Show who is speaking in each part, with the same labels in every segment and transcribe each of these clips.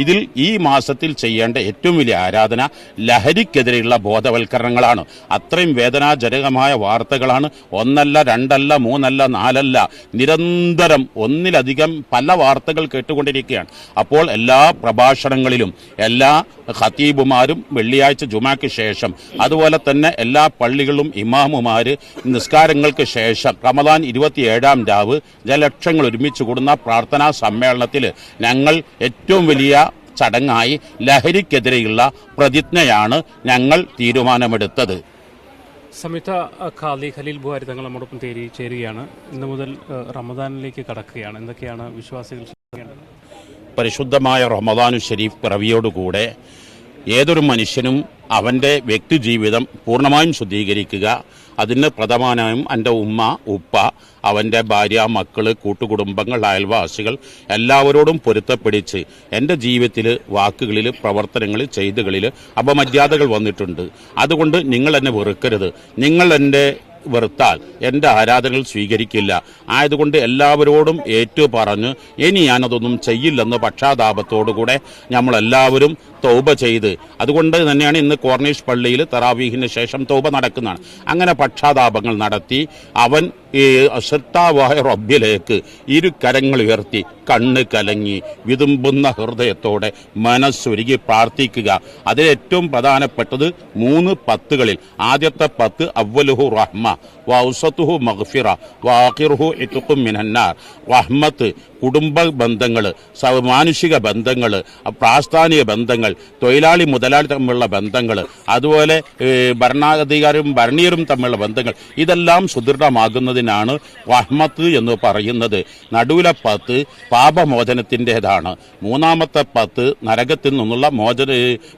Speaker 1: ഇതിൽ ഈ മാസത്തിൽ ചെയ്യേണ്ട ഏറ്റവും വലിയ ആരാധന ലഹരിക്കെതിരെയുള്ള ബോധവൽക്കരണങ്ങളാണ്. അത്രയും വേദനാജനകമായ വാർത്തകളാണ്. ഒന്നല്ല, രണ്ടല്ല, മൂന്നല്ല, നാലല്ല, നിരന്തരം ഒന്നിലധികം പല വാർത്തകൾ കേട്ടുകൊണ്ടിരിക്കുകയാണ്. അപ്പോൾ എല്ലാ പ്രഭാഷണങ്ങളിലും എല്ലാ ഖതീബുമാരും വെള്ളിയാഴ്ച ജുമാക്ക് ശേഷം, അതുപോലെ തന്നെ എല്ലാ പള്ളികളിലും ഇമാമുമാര് നിസ്കാരങ്ങൾക്ക് ശേഷം റമദാൻ 27-ാം രാവ് ജനലക്ഷങ്ങൾ ഒരുമിച്ച് കൂടുന്ന പ്രാർത്ഥനാ സമ്മേളനത്തിൽ ഞങ്ങൾ ഏറ്റവും വലിയ ചടങ്ങായി ലഹരിക്കെതിരെയുള്ള പ്രതിജ്ഞയാണ് ഞങ്ങൾ തീരുമാനമെടുത്തത്.
Speaker 2: സംയുക്ത ഖാദി ഖലീൽ ബുഹാരി തങ്ങൾ നമ്മോടൊപ്പം ചേരുകയാണ്. ഇന്ന് മുതൽ റമദാനിലേക്ക് കടക്കുകയാണ്. എന്തൊക്കെയാണ് വിശ്വാസികൾ ചെയ്യേണ്ടത്?
Speaker 1: പരിശുദ്ധമായ റമദാനു ഷരീഫ് പിറവിയോടുകൂടെ ഏതൊരു മനുഷ്യനും അവൻ്റെ വ്യക്തിജീവിതം പൂർണ്ണമായും ശുദ്ധീകരിക്കുക, അതിന് പ്രധാനമായും എൻ്റെ ഉമ്മ, ഉപ്പ, അവൻ്റെ ഭാര്യ, മക്കള്, കൂട്ടുകുടുംബങ്ങൾ, അയൽവാസികൾ എല്ലാവരോടും പൊരുത്തപ്പിടിച്ച് എൻ്റെ ജീവിതത്തിൽ, വാക്കുകളിൽ, പ്രവർത്തനങ്ങളിൽ, ചെയ്തുകളിൽ അപമര്യാദകൾ വന്നിട്ടുണ്ട്. അതുകൊണ്ട് നിങ്ങൾ എന്നെ വെറുക്കരുത്. നിങ്ങൾ എൻ്റെ വെറുത്താൽ എൻ്റെ ആരാധനകൾ സ്വീകരിക്കില്ല. ആയതുകൊണ്ട് എല്ലാവരോടും ഏറ്റുപറഞ്ഞ് ഇനി ഞാനതൊന്നും ചെയ്യില്ലെന്ന് പക്ഷാതാപത്തോടുകൂടെ നമ്മളെല്ലാവരും തൗബ ചെയ്ത്, അതുകൊണ്ട് തന്നെയാണ് ഇന്ന് കോർണിഷ് പള്ളിയിൽ തറാവീഹിന് ശേഷം തൗബ നടക്കുന്നതാണ്. അങ്ങനെ പക്ഷാതാപങ്ങൾ നടത്തി അവൻ ഈ അശ്രദ്ധാവായ റബ്ബിലേക്ക് ഇരു കരങ്ങൾ ഉയർത്തി കണ്ണ് കലങ്ങി വിതുമ്പുന്ന ഹൃദയത്തോടെ മനസ്സൊരുക്കി പ്രാർത്ഥിക്കുക. അതിലേറ്റവും പ്രധാനപ്പെട്ടത് 3 10കളിൽ ആദ്യത്തെ 10 അവ്വലുഹു റഹ്മ വൗസതുഹു മഗ്ഫിറ വാഖിറുഹു ഇത്ഖും മിനന്നാർ. റഹ്മത്ത്, കുടുംബ ബന്ധങ്ങൾ, മാനുഷിക ബന്ധങ്ങൾ, പ്രാസ്ഥാനിക ബന്ധങ്ങൾ, തൊഴിലാളി മുതലാളി തമ്മിലുള്ള ബന്ധങ്ങൾ, അതുപോലെ ഭരണാധികാരിയും ഭരണീയരും തമ്മിലുള്ള ബന്ധങ്ങൾ, ഇതെല്ലാം സുദൃഢമാകുന്നതിനാണ് റഹ്മത്ത് എന്ന് പറയുന്നത്. നടുവിലെ 10 പാപമോചനത്തിൻ്റെതാണ്. 3-ാമത്തെ 10 നരകത്തിൽ നിന്നുള്ള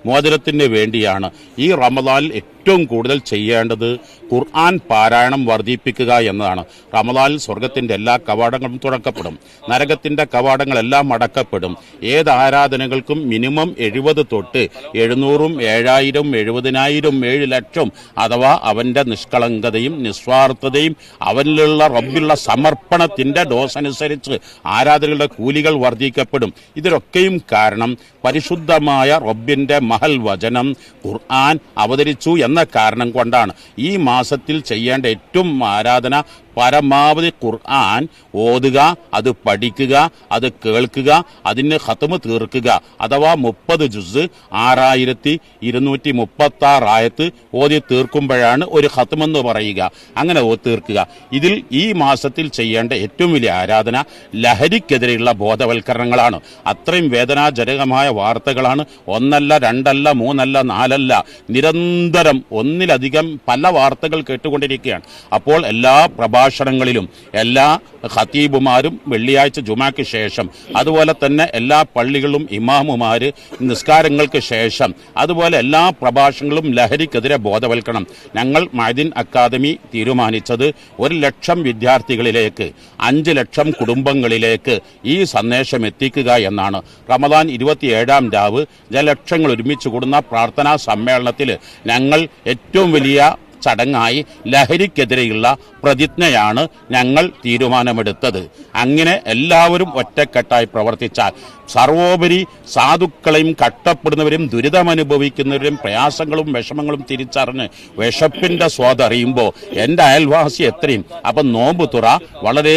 Speaker 1: മോചനത്തിന് വേണ്ടിയാണ്. ഈ റമദാനിൽ ഏറ്റവും കൂടുതൽ ചെയ്യേണ്ടത് ഖുർആൻ പാരായണം വർദ്ധിപ്പിക്കുക എന്നതാണ്. റമദാനിൽ സ്വർഗത്തിന്റെ എല്ലാ കവാടങ്ങളും തുറക്കപ്പെടും, നരകത്തിന്റെ കവാടങ്ങളെല്ലാം അടക്കപ്പെടും. ഏത് ആരാധനകൾക്കും മിനിമം 70 തൊട്ട് 700, 7000, 70,000, 7 ലക്ഷം അഥവാ അവന്റെ നിഷ്കളങ്കതയും നിസ്വാർത്ഥതയും അവനിലുള്ള റബ്ബിലുള്ള സമർപ്പണത്തിന്റെ ഡോസ് അനുസരിച്ച് ആരാധനകളുടെ കൂലികൾ വർദ്ധിക്കപ്പെടും. ഇതിലൊക്കെയും കാരണം പരിശുദ്ധമായ റബ്ബിന്റെ മഹൽ വചനം ഖുർആൻ അവതരിച്ചു എന്ന കാരണം കൊണ്ടാണ്. ഈ മാസത്തിൽ ചെയ്യേണ്ട ഏറ്റവും ആരാധന പരമാവധി ഖുർആൻ ഓതുക, അത് പഠിക്കുക, അത് കേൾക്കുക, അതിന് ഖത്മ് തീർക്കുക. അഥവാ 30 ജുസ് 6236 ആയത്ത് ഓതി തീർക്കുമ്പോഴാണ് ഒരു ഖത്മെന്ന് പറയുക. അങ്ങനെ ഓതി തീർക്കുക. ഇതിൽ ഈ മാസത്തിൽ ചെയ്യേണ്ട ഏറ്റവും വലിയ ആരാധന ലഹരിക്കെതിരെയുള്ള ബോധവൽക്കരണങ്ങളാണ്. അത്രയും വേദനാജനകമായ വാർത്തകളാണ്. ഒന്നല്ല, രണ്ടല്ല, മൂന്നല്ല, നാലല്ല, നിരന്തരം ഒന്നിലധികം പല വാർത്തകൾ കേട്ടുകൊണ്ടിരിക്കുകയാണ്. അപ്പോൾ എല്ലാ പ്രഭാഷണങ്ങളിലും എല്ലാ ഖതീബുമാരും വെള്ളിയാഴ്ച ജുമാക്ക് ശേഷം, അതുപോലെ തന്നെ എല്ലാ പള്ളികളിലും ഇമാമുമാര് നിസ്കാരങ്ങൾക്ക് ശേഷം, അതുപോലെ എല്ലാ പ്രഭാഷണങ്ങളും ലഹരിക്കെതിരെ ബോധവൽക്കരണം. ഞങ്ങൾ മഅദിൻ അക്കാദമി തീരുമാനിച്ചത് 1 ലക്ഷം വിദ്യാർത്ഥികളിലേക്ക്, 5 ലക്ഷം കുടുംബങ്ങളിലേക്ക് ഈ സന്ദേശം എത്തിക്കുക എന്നാണ്. റമദാൻ 27-ാം രാവ് ജനലക്ഷങ്ങൾ ഒരുമിച്ച് കൂടുന്ന പ്രാർത്ഥനാ സമ്മേളനത്തിൽ ഞങ്ങൾ ഏറ്റവും വലിയ ചടങ്ങായി ലഹരിക്കെതിരെയുള്ള പ്രതിജ്ഞയാണ് ഞങ്ങൾ തീരുമാനമെടുത്തത്. അങ്ങനെ എല്ലാവരും ഒറ്റക്കെട്ടായി പ്രവർത്തിച്ചാൽ സർവോപരി സാധുക്കളെയും കഷ്ടപ്പെടുന്നവരും ദുരിതമനുഭവിക്കുന്നവരും പ്രയാസങ്ങളും വിഷമങ്ങളും തിരിച്ചറിഞ്ഞ് വിശപ്പിന്റെ സ്വാദറിയുമ്പോൾ എൻ്റെ അയൽവാസി എത്രയും അപ്പം നോമ്പ് തുറ വളരെ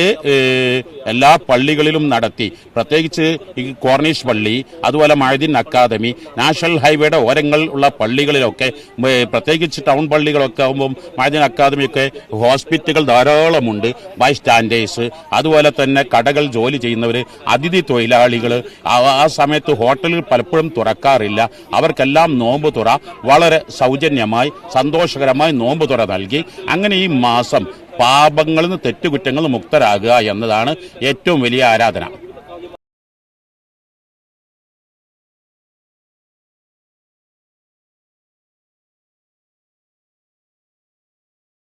Speaker 1: എല്ലാ പള്ളികളിലും നടത്തി. പ്രത്യേകിച്ച് ഈ കോർണിഷ് പള്ളി, അതുപോലെ മഅദിൻ അക്കാദമി, നാഷണൽ ഹൈവേയുടെ ഓരങ്ങളിൽ ഉള്ള പള്ളികളിലൊക്കെ, പ്രത്യേകിച്ച് ടൗൺ പള്ളികളൊക്കെ ആകുമ്പം മഅദിൻ അക്കാദമിയൊക്കെ ഹോസ്പിറ്റലുകൾ ധാരാളമുണ്ട്. ബൈ സ്റ്റാൻഡേഴ്സ്, അതുപോലെ തന്നെ കടകൾ ജോലി ചെയ്യുന്നവർ, അതിഥി തൊഴിലാളികൾ, ആ സമയത്ത് ഹോട്ടലുകൾ പലപ്പോഴും തുറക്കാറില്ല. അവർക്കെല്ലാം നോമ്പ് തുറ വളരെ സൗജന്യമായി സന്തോഷകരമായി നോമ്പ് തുറ നൽകി. അങ്ങനെ ഈ മാസം പാപങ്ങളിൽ നിന്ന് തെറ്റുകുറ്റങ്ങൾ മുക്തരാകുക എന്നതാണ് ഏറ്റവും വലിയ ആരാധന.